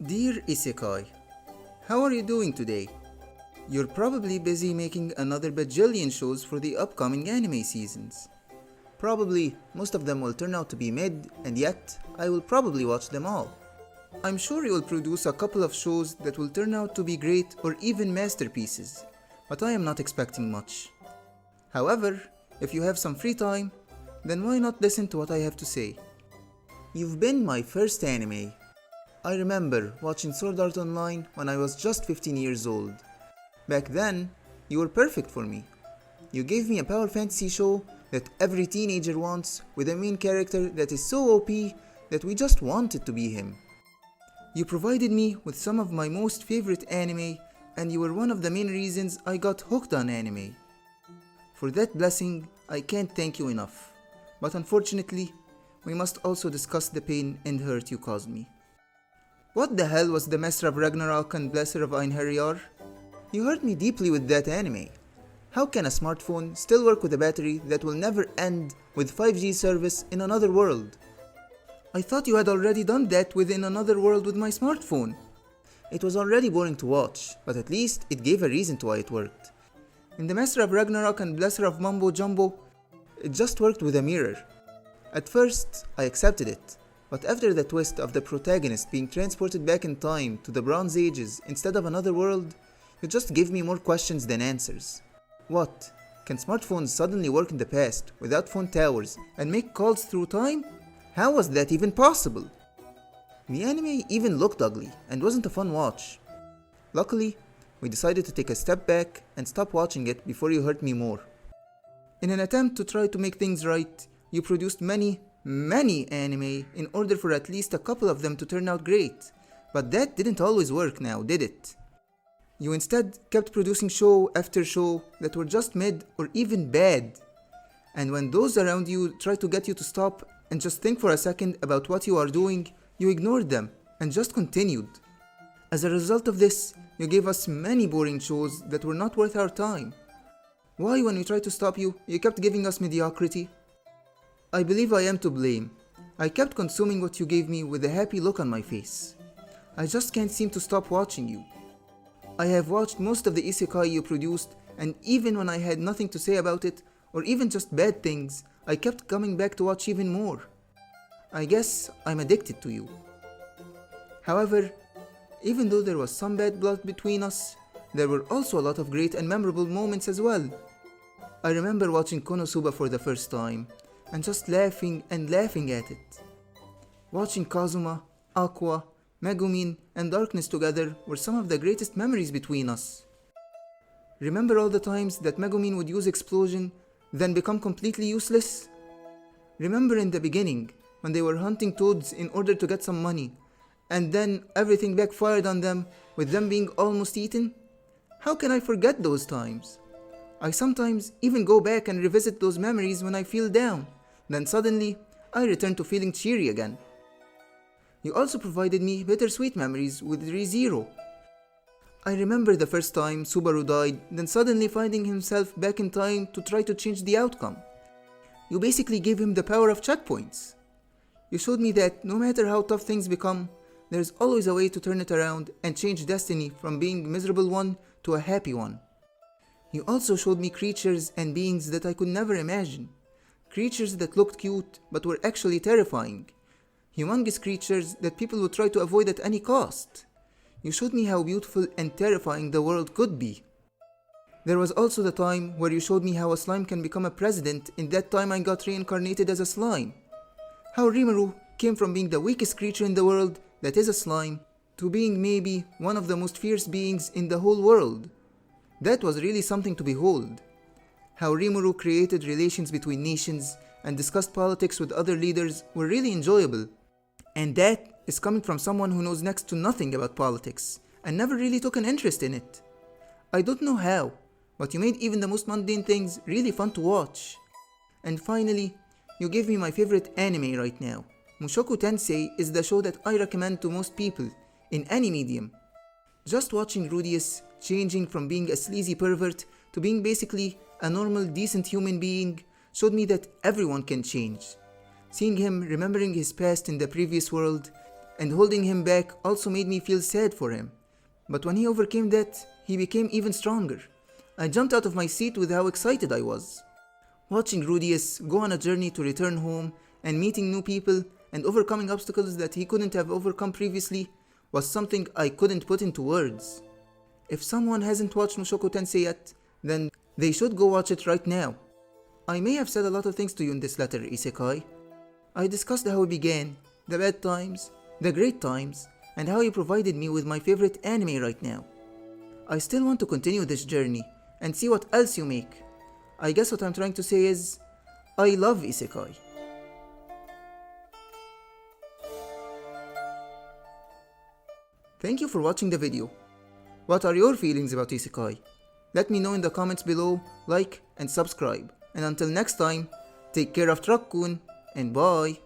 Dear Isekai, how are you doing today? You're probably busy making another bajillion shows for the upcoming anime seasons. Probably most of them will turn out to be mid, and yet I will probably watch them all. I'm sure you will produce a couple of shows that will turn out to be great or even masterpieces, but I am not expecting much. However, if you have some free time, then why not listen to what I have to say? You've been my first anime. I remember watching Sword Art Online when I was just 15 years old. Back then, you were perfect for me. You gave me a power fantasy show that every teenager wants, with a main character that is so OP that we just wanted to be him. You provided me with some of my most favorite anime, and you were one of the main reasons I got hooked on anime. For that blessing, I can't thank you enough. But unfortunately, we must also discuss the pain and hurt you caused me. What the hell was the Master of Ragnarok and Blesser of Einherjar? You hurt me deeply with that anime. How can a smartphone still work with a battery that will never end with 5G service in another world? I thought you had already done that within another world with my smartphone. It was already boring to watch, but at least it gave a reason to why it worked. In the Master of Ragnarok and Blesser of Mumbo Jumbo, it just worked with a mirror. At first, I accepted it, but after the twist of the protagonist being transported back in time to the Bronze Ages instead of another world, you just gave me more questions than answers. What? Can smartphones suddenly work in the past without phone towers and make calls through time? How was that even possible? The anime even looked ugly and wasn't a fun watch. Luckily, we decided to take a step back and stop watching it before you hurt me more. In an attempt to try to make things right, you produced many anime in order for at least a couple of them to turn out great. But that didn't always work now, did it? You instead kept producing show after show that were just mid or even bad. And when those around you tried to get you to stop and just think for a second about what you are doing, you ignored them and just continued. As a result of this, you gave us many boring shows that were not worth our time. Why, when we tried to stop you, you kept giving us mediocrity? I believe I am to blame. I kept consuming what you gave me with a happy look on my face. I just can't seem to stop watching you. I have watched most of the Isekai you produced, and even when I had nothing to say about it, or even just bad things, I kept coming back to watch even more. I guess I'm addicted to you. However, even though there was some bad blood between us, there were also a lot of great and memorable moments as well. I remember watching Konosuba for the first time, and just laughing and laughing at it. Watching Kazuma, Aqua, Megumin, and Darkness together were some of the greatest memories between us. Remember all the times that Megumin would use explosion, then become completely useless? Remember in the beginning, when they were hunting toads in order to get some money, and then everything backfired on them, with them being almost eaten? How can I forget those times? I sometimes even go back and revisit those memories when I feel down. Then suddenly, I return to feeling cheery again. You also provided me bittersweet memories with ReZero. I remember the first time Subaru died, then suddenly finding himself back in time to try to change the outcome. You basically gave him the power of checkpoints. You showed me that no matter how tough things become, there's always a way to turn it around and change destiny from being a miserable one to a happy one. You also showed me creatures and beings that I could never imagine. Creatures that looked cute but were actually terrifying. Humongous creatures that people would try to avoid at any cost. You showed me how beautiful and terrifying the world could be. There was also the time where you showed me how a slime can become a president. In that time I got reincarnated as a slime. How Rimuru came from being the weakest creature in the world that is a slime to being maybe one of the most fierce beings in the whole world. That was really something to behold. How Rimuru created relations between nations and discussed politics with other leaders were really enjoyable. And that is coming from someone who knows next to nothing about politics and never really took an interest in it. I don't know how, but you made even the most mundane things really fun to watch. And finally, you gave me my favorite anime right now. Mushoku Tensei is the show that I recommend to most people in any medium. Just watching Rudius changing from being a sleazy pervert to being basically a normal, decent human being showed me that everyone can change. Seeing him remembering his past in the previous world, and holding him back also made me feel sad for him. But when he overcame that, he became even stronger. I jumped out of my seat with how excited I was. Watching Rudius go on a journey to return home and meeting new people and overcoming obstacles that he couldn't have overcome previously was something I couldn't put into words. If someone hasn't watched Mushoku Tensei yet, then they should go watch it right now. I may have said a lot of things to you in this letter, Isekai. I discussed how he began, the bad times, the great times, and how he provided me with my favorite anime right now. I still want to continue this journey and see what else you make. I guess what I'm trying to say is, I love Isekai. Thank you for watching the video. What are your feelings about Isekai? Let me know in the comments below, like and subscribe. And until next time, take care of Truck-kun and bye!